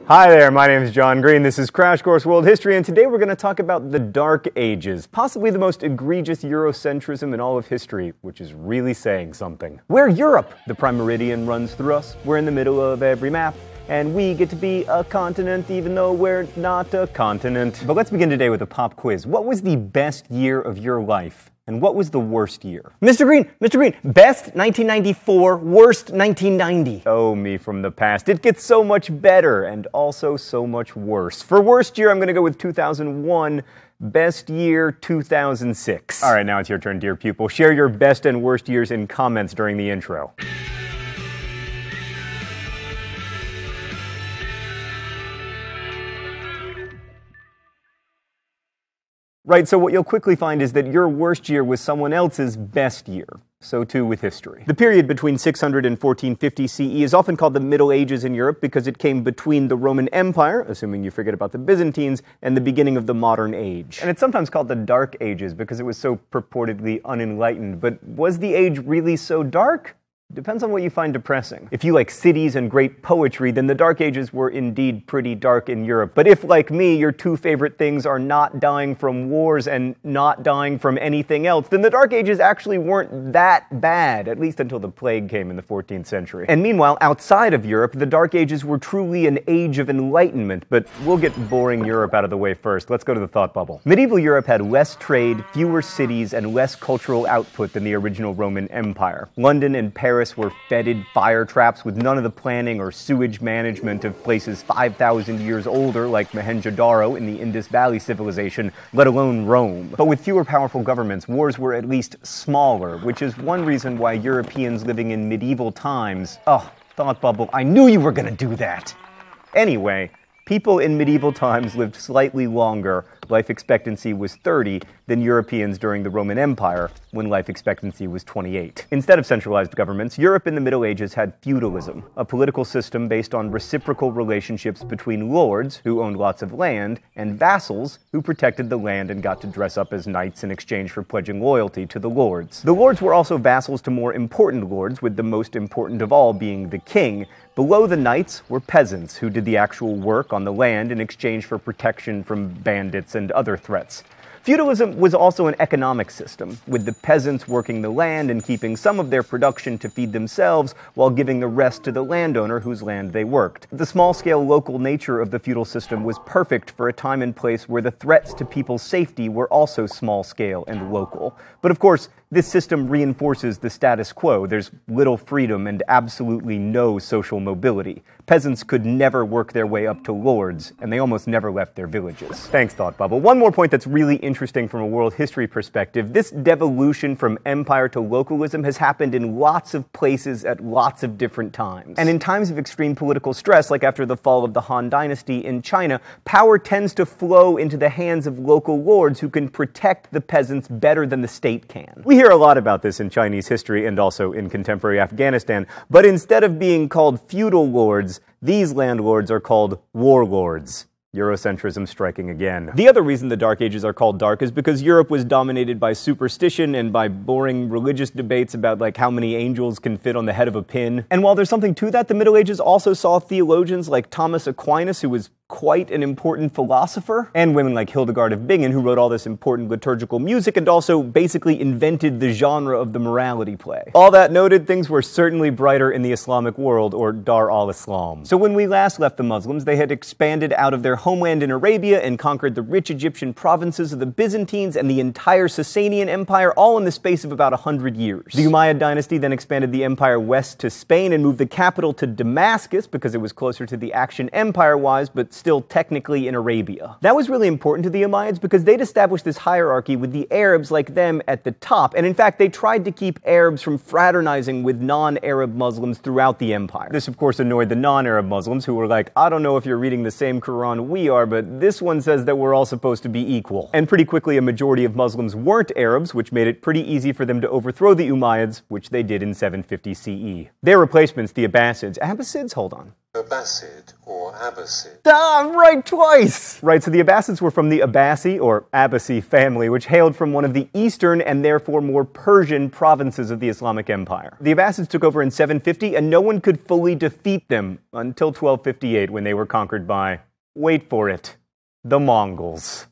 Hi there, my name is John Green. This is Crash Course World History, and today we're going to talk about the Dark Ages, possibly the most egregious Eurocentrism in all of history, which is really saying something. We're Europe. The prime meridian runs through us. We're in the middle of every map, and we get to be a continent even though we're not a continent. But let's begin today with a pop quiz. What was the best year of your life? And what was the worst year? Mr. Green, best 1994, worst 1990. Oh, me from the past. It gets so much better and also so much worse. For worst year, I'm going to go with 2001. Best year, 2006. All right, now it's your turn, dear pupil. Share your best and worst years in comments during the intro. Right, so what you'll quickly find is that your worst year was someone else's best year. So too with history. The period between 600 and 1450 CE is often called the Middle Ages in Europe because it came between the Roman Empire, assuming you forget about the Byzantines, and the beginning of the modern age. And it's sometimes called the Dark Ages because it was so purportedly unenlightened. But was the age really so dark? Depends on what you find depressing. If you like cities and great poetry, then the Dark Ages were indeed pretty dark in Europe. But if, like me, your two favorite things are not dying from wars and not dying from anything else, then the Dark Ages actually weren't that bad, at least until the plague came in the 14th century. And meanwhile, outside of Europe, the Dark Ages were truly an age of enlightenment, but we'll get boring Europe out of the way first. Let's go to the thought bubble. Medieval Europe had less trade, fewer cities, and less cultural output than the original Roman Empire. London and Paris were fetid fire traps with none of the planning or sewage management of places 5,000 years older like Mohenjo-Daro in the Indus Valley civilization, let alone Rome. But with fewer powerful governments, wars were at least smaller, which is one reason why Europeans living in medieval times... Oh, thought bubble, I knew you were gonna do that! Anyway, people in medieval times lived slightly longer. Life expectancy was 30 than Europeans during the Roman Empire, when life expectancy was 28. Instead of centralized governments, Europe in the Middle Ages had feudalism, a political system based on reciprocal relationships between lords, who owned lots of land, and vassals, who protected the land and got to dress up as knights in exchange for pledging loyalty to the lords. The lords were also vassals to more important lords, with the most important of all being the king. Below the knights were peasants, who did the actual work on the land in exchange for protection from bandits and other threats. Feudalism was also an economic system, with the peasants working the land and keeping some of their production to feed themselves while giving the rest to the landowner whose land they worked. The small-scale local nature of the feudal system was perfect for a time and place where the threats to people's safety were also small-scale and local. But of course, this system reinforces the status quo. There's little freedom and absolutely no social mobility. Peasants could never work their way up to lords, and they almost never left their villages. Thanks, Thought Bubble. One more point that's really interesting from a world history perspective. This devolution from empire to localism has happened in lots of places at lots of different times. And in times of extreme political stress, like after the fall of the Han Dynasty in China, power tends to flow into the hands of local lords who can protect the peasants better than the state can. We hear a lot about this in Chinese history and also in contemporary Afghanistan, but instead of being called feudal lords, these landlords are called warlords. Eurocentrism striking again. The other reason the Dark Ages are called dark is because Europe was dominated by superstition and by boring religious debates about like how many angels can fit on the head of a pin. And while there's something to that, the Middle Ages also saw theologians like Thomas Aquinas, who was quite an important philosopher, and women like Hildegard of Bingen, who wrote all this important liturgical music and also basically invented the genre of the morality play. All that noted, things were certainly brighter in the Islamic world, or Dar al-Islam. So when we last left the Muslims, they had expanded out of their homeland in Arabia and conquered the rich Egyptian provinces of the Byzantines and the entire Sasanian Empire, all in the space of about 100 years. The Umayyad dynasty then expanded the empire west to Spain and moved the capital to Damascus because it was closer to the action empire-wise, but still technically in Arabia. That was really important to the Umayyads because they'd established this hierarchy with the Arabs like them at the top, and in fact they tried to keep Arabs from fraternizing with non-Arab Muslims throughout the empire. This of course annoyed the non-Arab Muslims who were like, I don't know if you're reading the same Quran we are, but this one says that we're all supposed to be equal. And pretty quickly a majority of Muslims weren't Arabs, which made it pretty easy for them to overthrow the Umayyads, which they did in 750 CE. Their replacements, the Abbasids, hold on. Abbasid or Abbasid. Ah, I'm right twice! Right, so the Abbasids were from the Abbasi, or Abbasi family, which hailed from one of the eastern and therefore more Persian provinces of the Islamic Empire. The Abbasids took over in 750, and no one could fully defeat them until 1258, when they were conquered by, wait for it, the Mongols.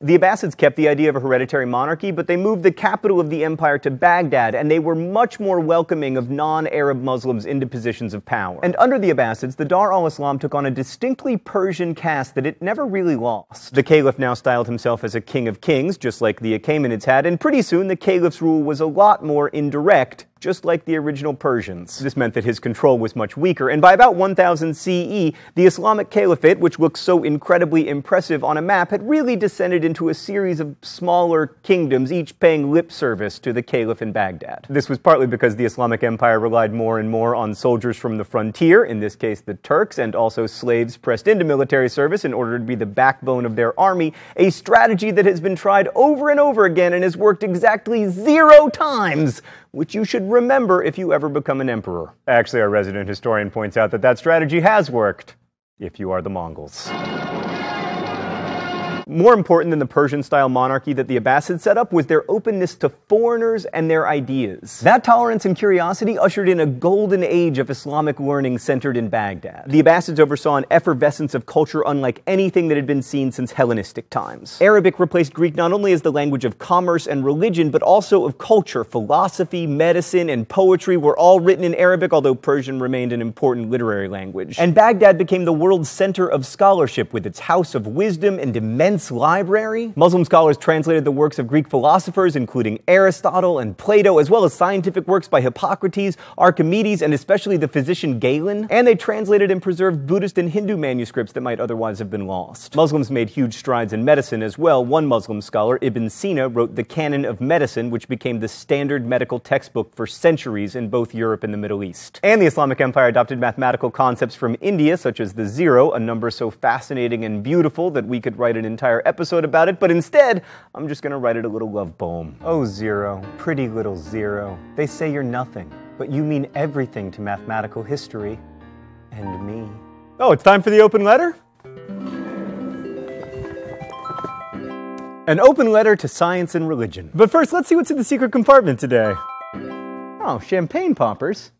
The Abbasids kept the idea of a hereditary monarchy, but they moved the capital of the empire to Baghdad, and they were much more welcoming of non-Arab Muslims into positions of power. And under the Abbasids, the Dar al-Islam took on a distinctly Persian cast that it never really lost. The caliph now styled himself as a king of kings, just like the Achaemenids had, and pretty soon the caliph's rule was a lot more indirect, just like the original Persians. This meant that his control was much weaker, and by about 1000 CE, the Islamic Caliphate, which looks so incredibly impressive on a map, had really descended into a series of smaller kingdoms, each paying lip service to the caliph in Baghdad. This was partly because the Islamic Empire relied more and more on soldiers from the frontier, in this case the Turks, and also slaves pressed into military service in order to be the backbone of their army, a strategy that has been tried over and over again and has worked exactly 0 times, which you should remember if you ever become an emperor. Actually, our resident historian points out that that strategy has worked, if you are the Mongols. More important than the Persian-style monarchy that the Abbasids set up was their openness to foreigners and their ideas. That tolerance and curiosity ushered in a golden age of Islamic learning centered in Baghdad. The Abbasids oversaw an effervescence of culture unlike anything that had been seen since Hellenistic times. Arabic replaced Greek not only as the language of commerce and religion, but also of culture. Philosophy, medicine, and poetry were all written in Arabic, although Persian remained an important literary language. And Baghdad became the world's center of scholarship, with its house of wisdom and immense library. Muslim scholars translated the works of Greek philosophers, including Aristotle and Plato, as well as scientific works by Hippocrates, Archimedes, and especially the physician Galen. And they translated and preserved Buddhist and Hindu manuscripts that might otherwise have been lost. Muslims made huge strides in medicine as well. One Muslim scholar, Ibn Sina, wrote the Canon of Medicine, which became the standard medical textbook for centuries in both Europe and the Middle East. And the Islamic Empire adopted mathematical concepts from India, such as the zero, a number so fascinating and beautiful that we could write an entire episode about it, but instead, I'm just gonna write it a little love poem. Oh, zero, pretty little zero. They say you're nothing, but you mean everything to mathematical history and me. Oh, it's time for the open letter? An open letter to science and religion. But first, let's see what's in the secret compartment today. Oh, champagne poppers.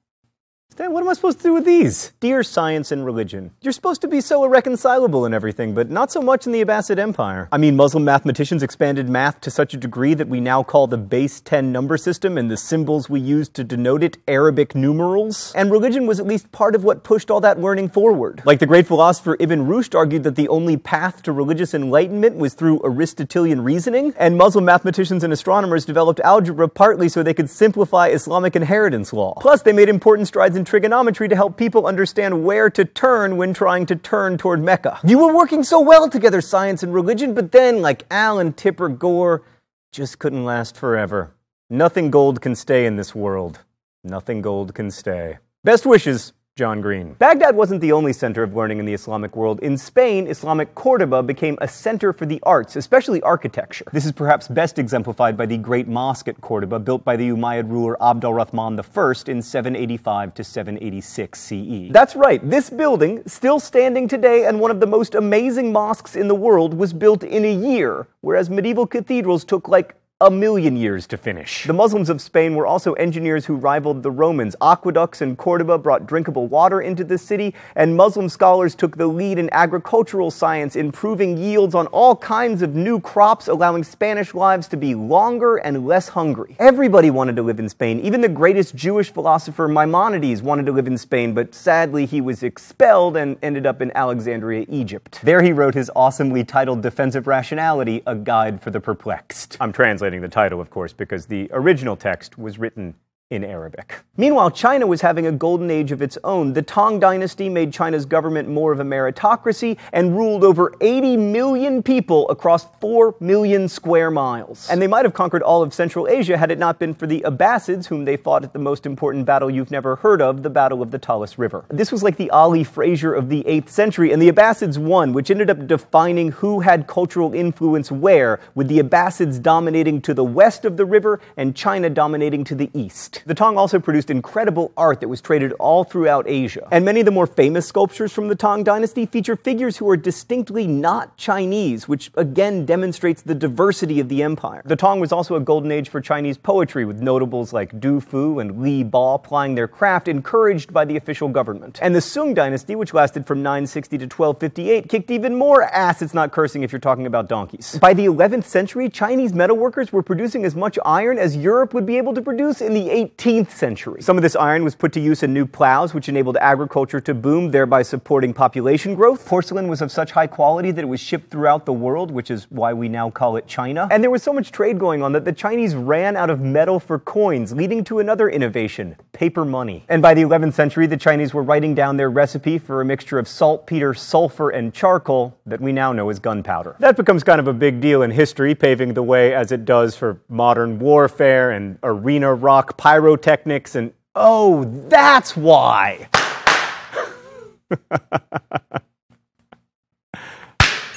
Stan, what am I supposed to do with these? Dear Science and Religion, you're supposed to be so irreconcilable and everything, but not so much in the Abbasid Empire. I mean, Muslim mathematicians expanded math to such a degree that we now call the base 10 number system and the symbols we use to denote it Arabic numerals. And religion was at least part of what pushed all that learning forward. Like the great philosopher Ibn Rushd argued that the only path to religious enlightenment was through Aristotelian reasoning, and Muslim mathematicians and astronomers developed algebra partly so they could simplify Islamic inheritance law. Plus, they made important strides in trigonometry to help people understand where to turn when trying to turn toward Mecca. You were working so well together, science and religion, but then, like Al and Tipper Gore, just couldn't last forever. Nothing gold can stay in this world. Nothing gold can stay. Best wishes, John Green. Baghdad wasn't the only center of learning in the Islamic world. In Spain, Islamic Córdoba became a center for the arts, especially architecture. This is perhaps best exemplified by the Great Mosque at Córdoba, built by the Umayyad ruler Abd al-Rahman I in 785 to 786 CE. That's right, this building, still standing today and one of the most amazing mosques in the world, was built in a year, whereas medieval cathedrals took like 1,000,000 years to finish. The Muslims of Spain were also engineers who rivaled the Romans. Aqueducts in Córdoba brought drinkable water into the city, and Muslim scholars took the lead in agricultural science, improving yields on all kinds of new crops, allowing Spanish lives to be longer and less hungry. Everybody wanted to live in Spain. Even the greatest Jewish philosopher Maimonides wanted to live in Spain, but sadly he was expelled and ended up in Alexandria, Egypt. There he wrote his awesomely titled Defense of Rationality, A Guide for the Perplexed. I'm translating the title, of course, because the original text was written in Arabic. Meanwhile, China was having a golden age of its own. The Tang dynasty made China's government more of a meritocracy and ruled over 80 million people across 4 million square miles. And they might have conquered all of Central Asia had it not been for the Abbasids, whom they fought at the most important battle you've never heard of, the Battle of the Talus River. This was like the Ali Fraser of the 8th century, and the Abbasids won, which ended up defining who had cultural influence where, with the Abbasids dominating to the west of the river and China dominating to the east. East. The Tang also produced incredible art that was traded all throughout Asia. And many of the more famous sculptures from the Tang dynasty feature figures who are distinctly not Chinese, which again demonstrates the diversity of the empire. The Tang was also a golden age for Chinese poetry, with notables like Du Fu and Li Ba plying their craft, encouraged by the official government. And the Sung dynasty, which lasted from 960 to 1258, kicked even more ass. It's not cursing if you're talking about donkeys. By the 11th century, Chinese metalworkers were producing as much iron as Europe would be able to produce in the 18th century. Some of this iron was put to use in new plows, which enabled agriculture to boom, thereby supporting population growth. Porcelain was of such high quality that it was shipped throughout the world, which is why we now call it China. And there was so much trade going on that the Chinese ran out of metal for coins, leading to another innovation: paper money. And by the 11th century, the Chinese were writing down their recipe for a mixture of saltpeter, sulfur, and charcoal that we now know as gunpowder. That becomes kind of a big deal in history, paving the way as it does for modern warfare and arena rock pyrotechnics and... Oh, that's why!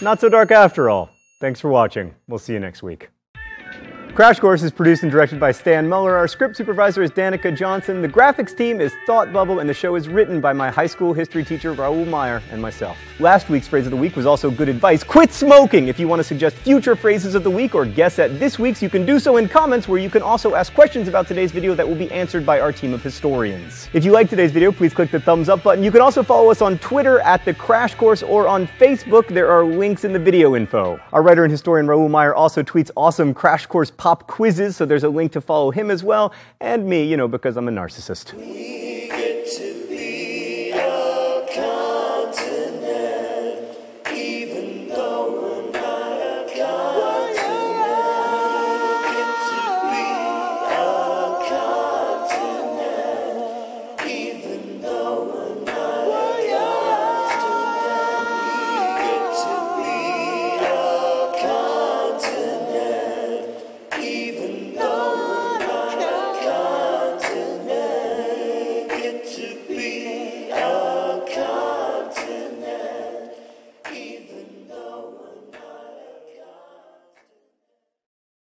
Not so dark after all. Thanks for watching. We'll see you next week. Crash Course is produced and directed by Stan Muller. Our script supervisor is Danica Johnson. The graphics team is Thought Bubble, and the show is written by my high school history teacher, Raoul Meyer, and myself. Last week's phrase of the week was also good advice. Quit smoking! If you want to suggest future phrases of the week or guess at this week's, you can do so in comments, where you can also ask questions about today's video that will be answered by our team of historians. If you liked today's video, please click the thumbs up button. You can also follow us on Twitter at The Crash Course or on Facebook. There are links in the video info. Our writer and historian Raoul Meyer also tweets awesome Crash Course pop quizzes, so there's a link to follow him as well, and me, because I'm a narcissist.